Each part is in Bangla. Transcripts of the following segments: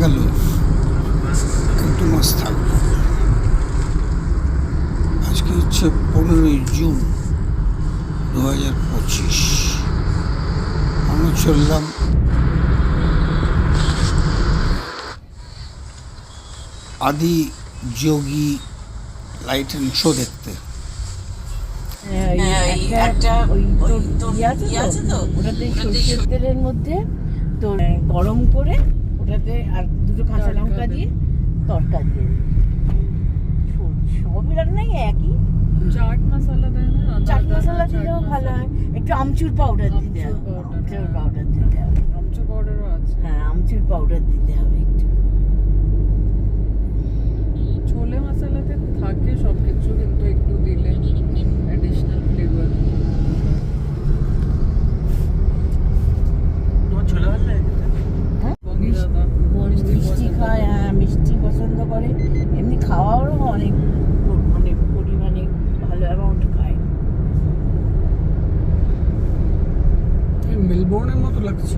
ব্যাঙ্গালোর 1-2 মাস থাকবো। আজকে হচ্ছে 15ই জুন 2025। আমরা চললাম আদি যোগী লাইট অ্যান্ড শো দেখতে। ওটাতে সরষের তেলের মধ্যে তোর গরম করে ওটাতে আর দুটো কাঁচা লঙ্কা দিয়ে তড়কা দিয়ে সবই রান্নাই একই। চাট মশলা দেয় না? চাট মশলা দিলেও ভালো হয়। একটু আমচুর পাউডার দিতে হবে। আমচুর পাউডার দিতে হবে। আমচুর পাউডারও আছে। হ্যাঁ, আমচুর পাউডার দিতে হবে একটু। ছোলে মশলাতে থাকে সব কিছু, কিন্তু একটু দিলে অ্যাডিশনাল ফ্লেভার। তোমার ছোলা ভালো লাগে? মিষ্টি খায়, হ্যাঁ মিষ্টি পছন্দ করে। এমনি খাওয়ারও অনেক মানে পরিমাণে ভালো অ্যামাউন্ট খায়। মেলবোর্নের মতো লাগছে।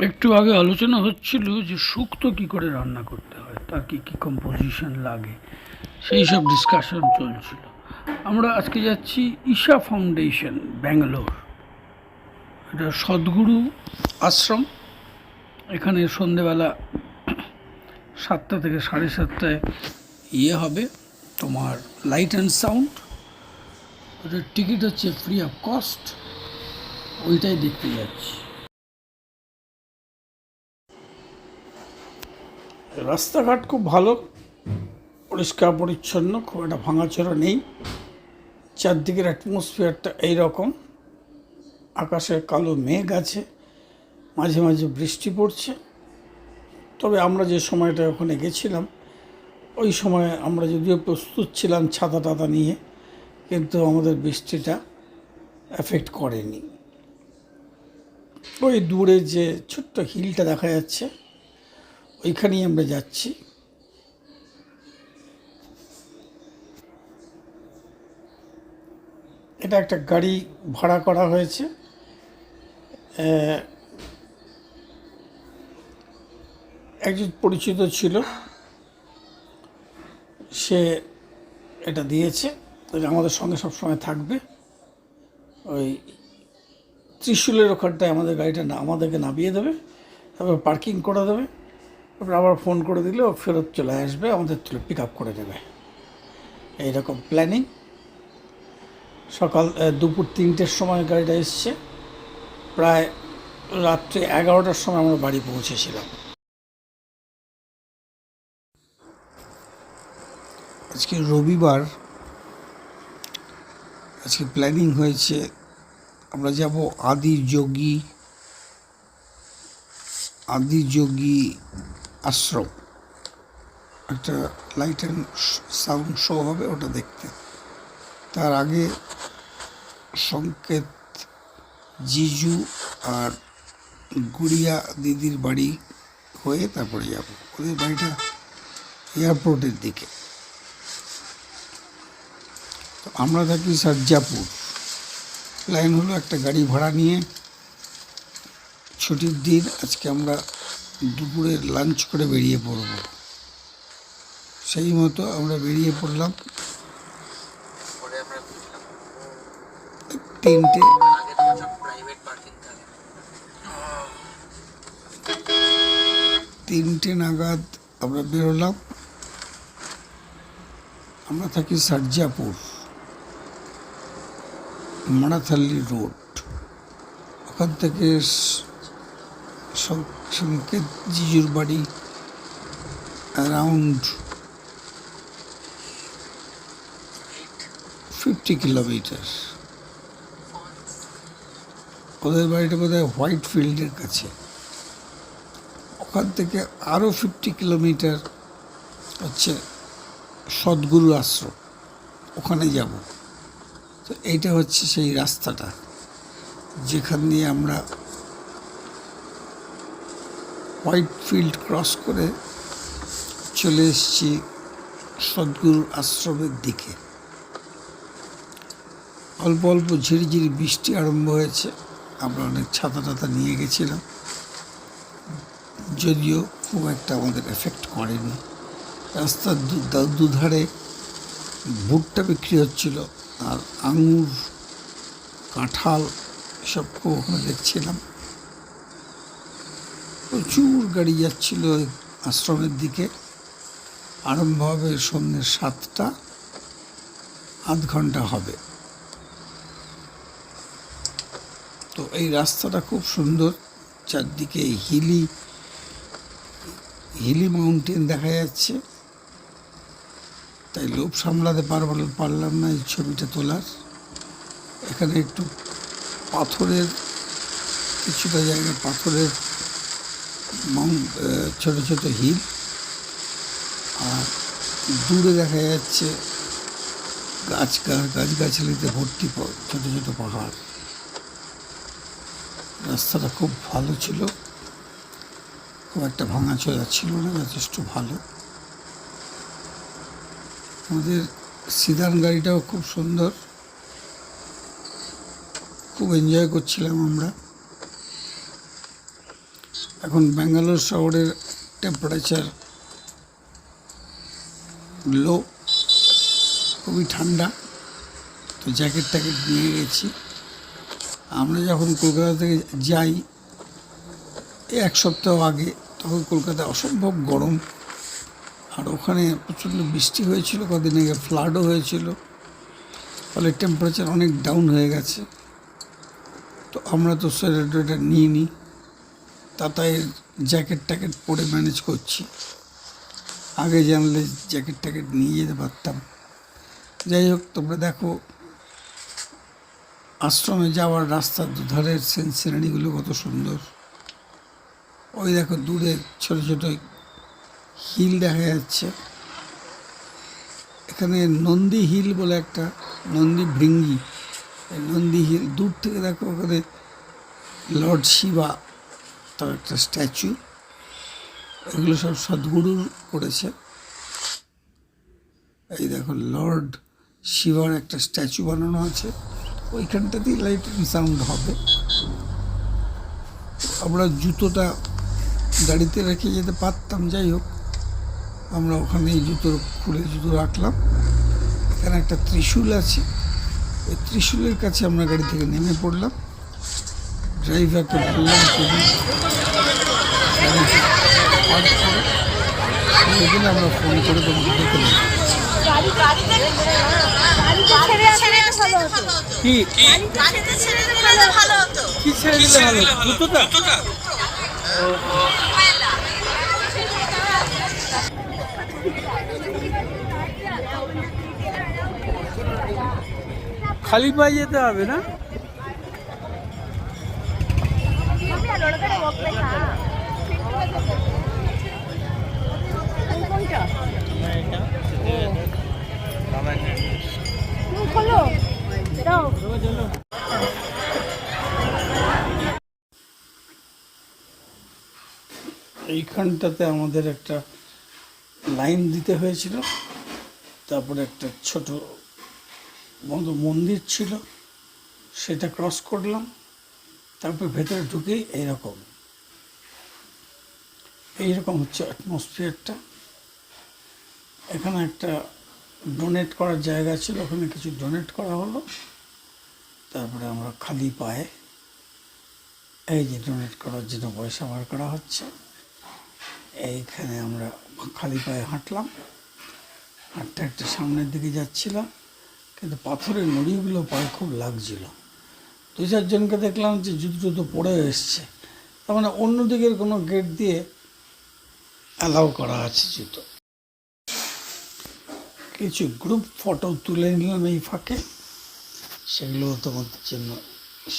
একটু আগে আলোচনা হচ্ছিল যে শুক্তো কী করে রান্না করতে হয়, তার কী কী কম্পোজিশন লাগে, সেই সব ডিসকাশন চলছিল। আমরা আজকে যাচ্ছি ঈশা ফাউন্ডেশন, ব্যাঙ্গালোর। এটা সদ্গুরু আশ্রম। এখানে সন্ধেবেলা 7টা থেকে 7:30 হবে তোমার লাইট অ্যান্ড সাউন্ড। ওটার টিকিট হচ্ছে ফ্রি অফ কস্ট। ওইটাই দেখতে যাচ্ছি। রাস্তাঘাট খুব ভালো, পরিষ্কার পরিচ্ছন্ন, খুব একটা ভাঙাচোরা নেই। চারদিকের অ্যাটমসফিয়ারটা এইরকম। আকাশে কালো মেঘ আছে, মাঝে মাঝে বৃষ্টি পড়ছে। তবে আমরা যে সময়টা ওখানে গেছিলাম, ওই সময় আমরা যদিও প্রস্তুত ছিলাম ছাতা টাতা নিয়ে, কিন্তু আমাদের বৃষ্টিটা এফেক্ট করেনি। ওই দূরে যে ছোট্ট হিলটা দেখা যাচ্ছে, ওইখানেই আমরা যাচ্ছি। এটা একটা গাড়ি ভাড়া করা হয়েছে। একজন পরিচিত ছিল, সে এটা দিয়েছে, আমাদের সঙ্গে সবসময় থাকবে। ওই ত্রিশূলের ওখানটায় আমাদের গাড়িটা আমাদেরকে নামিয়ে দেবে, তারপর পার্কিং করে দেবে, তারপর আবার ফোন করে দিলে ও ফেরত চলে আসবে, আমাদের তুলে পিক আপ করে নেবে। এইরকম প্ল্যানিং। দুপুর 3টের সময় গাড়িটা এসছে, প্রায় রাত্রে 11টার সময় আমরা বাড়ি পৌঁছেছিলাম। আজকে রবিবার। আজকে প্ল্যানিং হয়েছে আমরা যাব আদি যোগী আশ্রম। একটা লাইট অ্যান্ড সাউন্ড শো হবে, ওটা দেখতে। তার আগে সংকেত, জিজু আর গুড়িয়া দিদির বাড়ি হয়ে তারপরে যাব। ওদের বাড়িটা এয়ারপোর্টের দিকে। তো আমরা থাকি সার্জাপুর। প্ল্যান হলো একটা গাড়ি ভাড়া নিয়ে, ছুটির দিন আজকে আমরা দুপুরে লাঞ্চ করে বেরিয়ে পড়ব। সেই মতো আমরা বেরিয়ে পড়লাম 3টে নাগাদ আমরা বেরোলাম। আমরা থাকি সার্জাপুর, মারাথাল্লি রোড। ওখান থেকে সংকেত জিজুর বাড়ি অ্যারাউন্ড 50 কিলোমিটার। ওদের বাড়িটা বোধহয় হোয়াইট ফিল্ডের কাছে। ওখান থেকে আরও 50 কিলোমিটার হচ্ছে সদ্গুরু আশ্রম, ওখানে যাব। তো এইটা হচ্ছে সেই রাস্তাটা যেখান দিয়ে আমরা হোয়াইট ফিল্ড ক্রস করে চলে এসেছি সদ্গুরুর আশ্রমের দিকে। অল্প অল্প ঝিরিঝিরি বৃষ্টি আরম্ভ হয়েছে। আমরা অনেক ছাতা টাতা নিয়ে গেছিলাম, যদিও খুব একটা আমাদের এফেক্ট করেনি। রাস্তার দুধারে ভুট্টা বিক্রি হচ্ছিল, আর আঙুর, কাঁঠাল সব খুব ওখানে দেখছিলাম। প্রচুর গাড়ি যাচ্ছিল আশ্রমের দিকে। আরম্ভ হবে সন্ধ্যে 7টা, আধ ঘন্টা হবে। তো এই রাস্তাটা খুব সুন্দর, চারদিকে হিলি মাউন্টেন দেখা যাচ্ছে। তাই লোভ সামলাতে পারলাম না এই ছবিটা তোলার। এখানে একটু পাথরের, কিছুটা জায়গায় পাথরের ছোট ছোট হিল, আর দূরে দেখা যাচ্ছে গাছগাছালিতে ভর্তি ছোট ছোট পাহাড়। রাস্তাটা খুব ভালো ছিল, খুব একটা ভাঙাচোরা ছিল না, যথেষ্ট ভালো। আমাদের সিদান গাড়িটাও খুব সুন্দর, খুব এনজয় করছিলাম আমরা। এখন ব্যাঙ্গালোর শহরের টেম্পারেচার লো, খুবই ঠান্ডা। তো জ্যাকেট ট্যাকেট নিয়ে গেছি। আমরা যখন কলকাতা থেকে যাই এই 1 সপ্তাহ আগে, তখন কলকাতায় অসম্ভব গরম, আর ওখানে প্রচণ্ড বৃষ্টি হয়েছিল, কদিন আগে ফ্লাডও হয়েছিল, ফলে টেম্পারেচার অনেক ডাউন হয়ে গেছে। তো আমরা তো সোয়েটার নিয়ে নিই, তাই জ্যাকেট ট্যাকেট পরে ম্যানেজ করছি। আগে জানলে জ্যাকেট ট্যাকেট নিয়ে যেতে পারতাম। যাই হোক, তোমরা দেখো আশ্রমে যাওয়ার রাস্তার দুধারের সিনারিগুলো কত সুন্দর। ওই দেখো দূরে ছোট ছোট হিল দেখা যাচ্ছে। এখানে নন্দী হিল বলে একটা, নন্দী ভৃঙ্গি, এই নন্দী হিল দূর থেকে দেখো, ওখানে লর্ড শিবা তার একটা স্ট্যাচু। এগুলো সব সদ্গুরুর করেছে। এই দেখো লর্ড শিবার একটা স্ট্যাচু বানানো আছে, ওইখানটাতেই লাইটিং সাউন্ড হবে। আমরা জুতোটা গাড়িতে রেখে যেতে পারতাম, যাই হোক আমরা ওখানে খুলে জুতো রাখলাম। এখানে একটা ত্রিশূল আছে, ওই ত্রিশূলের কাছে আমরা গাড়ি থেকে নেমে পড়লাম। ড্রাইভারকে বললাম এখানে আমরা ফোন করে তোমাকে দেখে নেব। কি ছেড়ে দিলে ভালো? জুতোটা? খালি পায়ে যেতে হবে না? এইখানটাতে আমাদের একটা লাইন দিতে হয়েছিল, তারপরে একটা ছোট বন্ধ মন্দির ছিল, সেটা ক্রস করলাম। তারপর ভেতরে ঢুকেই এইরকম হচ্ছে অ্যাটমসফিয়ারটা। এখানে একটা ডোনেট করার জায়গা ছিল, ওখানে কিছু ডোনেট করা হলো। তারপরে আমরা খালি পায়ে, এই যে ডোনেট করার জন্য পয়সা বার করা হচ্ছে, এইখানে আমরা খালি পায়ে হাঁটলাম। হাঁটতে সামনের দিকে যাচ্ছিলাম, কিন্তু পাথরের নুড়িগুলো পায়ে খুব লাগছিল। 2-4 জনকে দেখলাম যে জুতো পড়ে এসছে, তার মানে অন্য দিকের কোনো গেট দিয়ে অ্যালাউ করা আছে জুতো। কিছু গ্রুপ ফটো তুলে নিলাম এই ফাঁকে, সেগুলো তোমাদের জন্য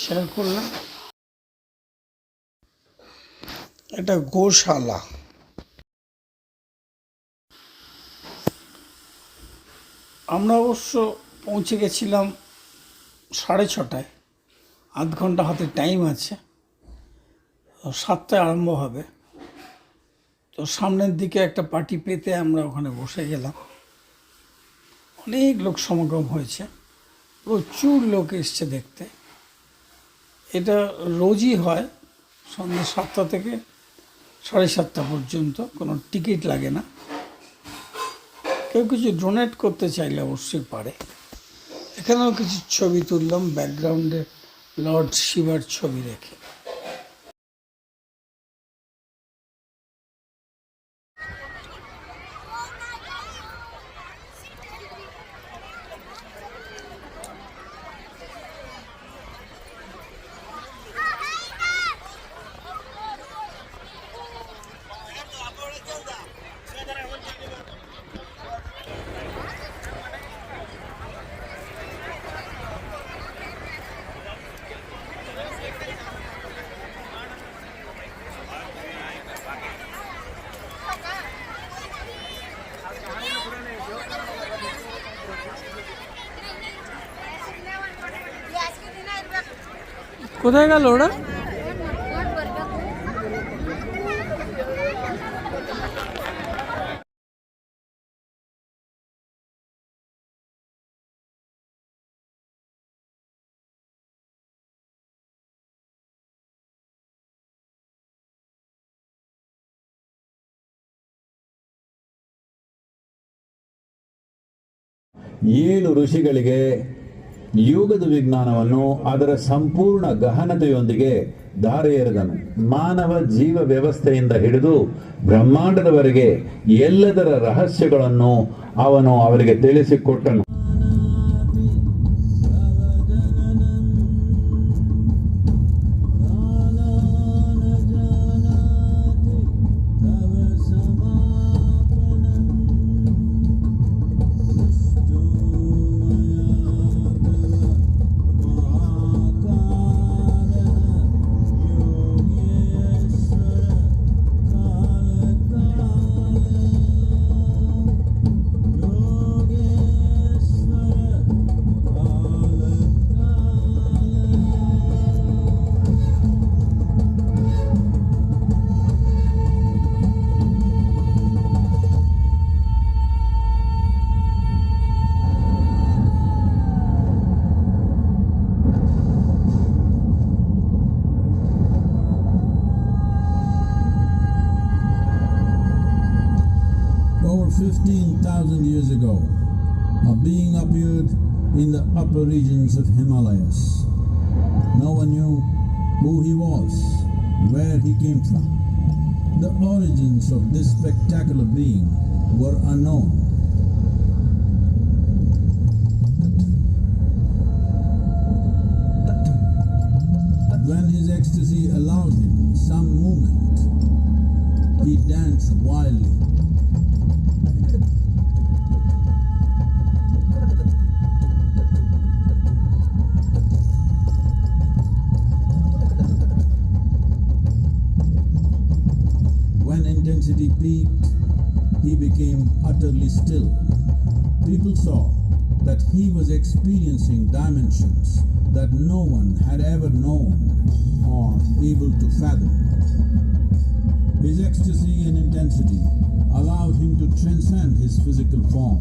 শেয়ার করলাম। এটা গোশালা। আমরা অবশ্য পৌঁছে গেছিলাম 6:30টায়, আধ ঘন্টা হাতে টাইম আছে। 7টায় আরম্ভ হবে। তো সামনের দিকে একটা পার্টি পেতে আমরা ওখানে বসে গেলাম। অনেক লোক সমাগম হয়েছে, প্রচুর লোক এসছে দেখতে। এটা রোজই হয়, সন্ধ্যে 7টা থেকে 7:30 পর্যন্ত, কোনো টিকিট লাগে না। কেউ কিছু ডোনেট করতে চাইলে অবশ্যই পারে। এখানেও কিছু ছবি তুললাম ব্যাকগ্রাউন্ডে লর্ড শিবার ছবি রেখে। কোথায় গেল ওরা? ಏಳು ಋಷಿಗಳಿಗೆ ಯೋಗದ ವಿಜ್ಞಾನವನ್ನು ಅದರ ಸಂಪೂರ್ಣ ಗಹನತೆಯೊಂದಿಗೆ ದಾರೆ ಎರೆದನು. ಮಾನವ ಜೀವ ವ್ಯವಸ್ಥೆಯಿಂದ ಹಿಡಿದು ಬ್ರಹ್ಮಾಂಡದವರೆಗೆ ಎಲ್ಲದರ ರಹಸ್ಯಗಳನ್ನು ಅವನು ಅವರಿಗೆ ತಿಳಿಸಿಕೊಟ್ಟನು. Over 15,000 years ago, a being appeared in the upper regions of Himalayas. No one knew who he was, where he came from. The origins of this spectacular being were unknown. When his ecstasy allowed him some movement, he danced wildly. When intensity peaked, he became utterly still. People saw that he was experiencing dimensions that no one had ever known or able to fathom. His ecstasy and intensity allowed him to transcend his physical form.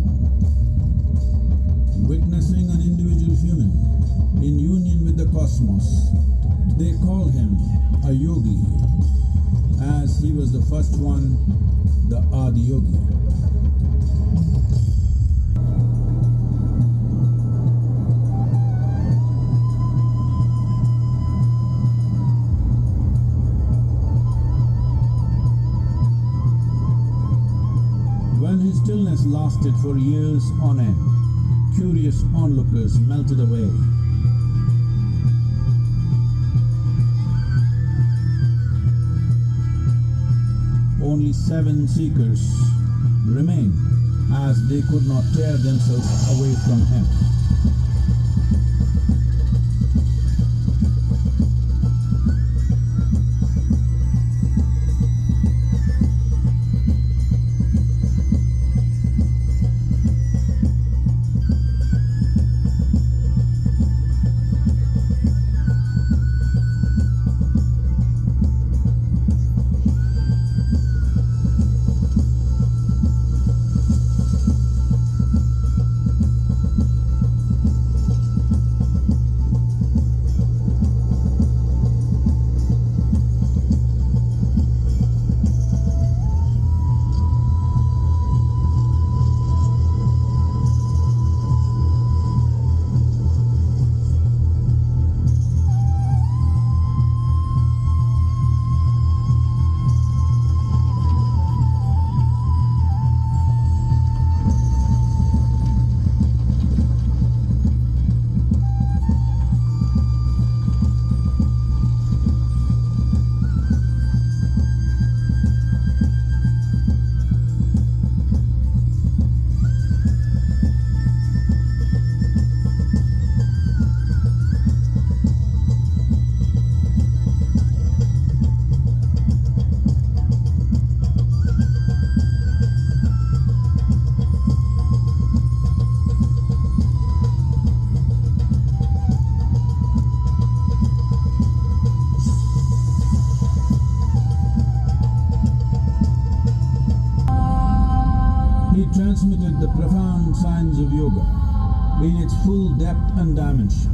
Witnessing an individual human in union with the cosmos, they call him a yogi, as he was the first one, the Adi Yogi. When his stillness lasted for years on end, curious onlookers melted away. Only 7 seekers remained, as they could not tear themselves away from him. transmitted the profound science of yoga in its full depth and dimension.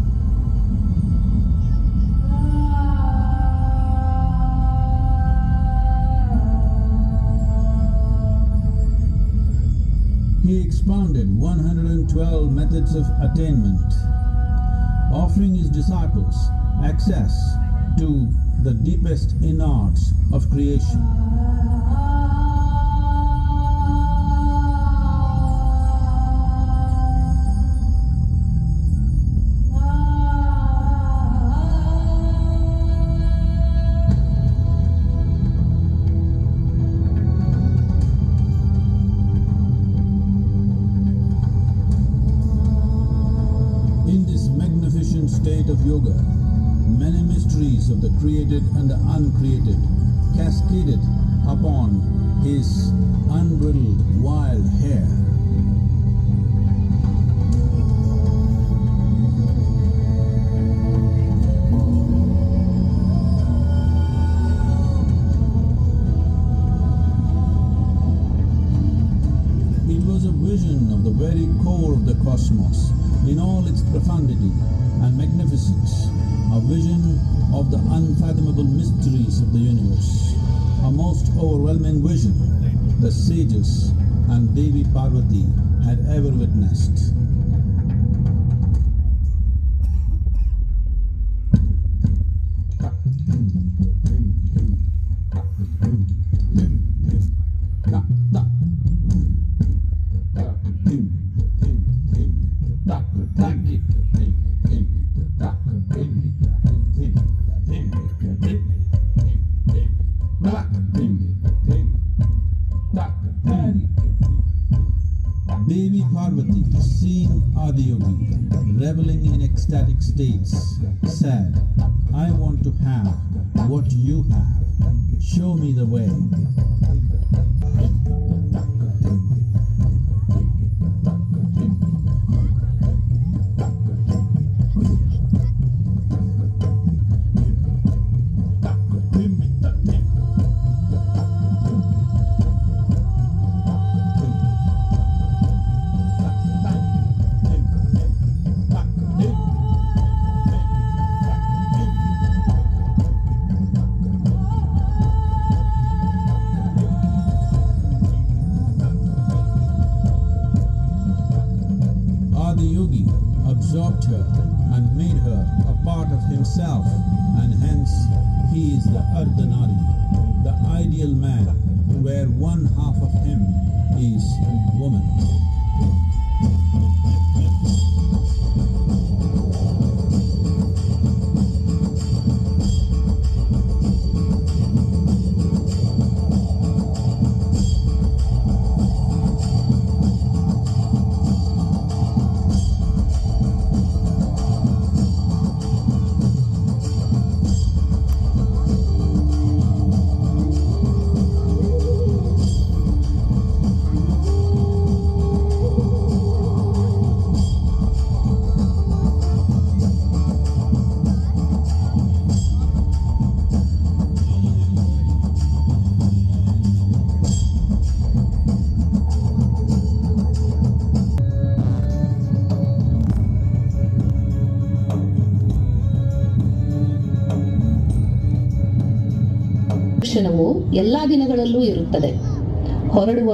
He expounded 112 methods of attainment, offering his disciples access to the deepest innards of creation. In this magnificent state of yoga, many mysteries of the created and the uncreated cascaded upon his unbridled wild hair. It was a vision of the very core of the cosmos in all its profundity and magnificence, a vision of the unfathomable mysteries of the universe, a most overwhelming vision the sages and Devi Parvati had ever witnessed. Devi Parvati, seeing Adiyogi reveling in ecstatic states, said, "I want to have what you have. Show me the way." Adiyogi absorbed her and made her a part of himself, and hence he is the Ardhanari, the ideal man, where one half of him is woman. ದರ್ಶನವು ಎಲ್ಲಾ ದಿನಗಳಲ್ಲೂ ಇರುತ್ತದೆ. ಹೊರಡುವ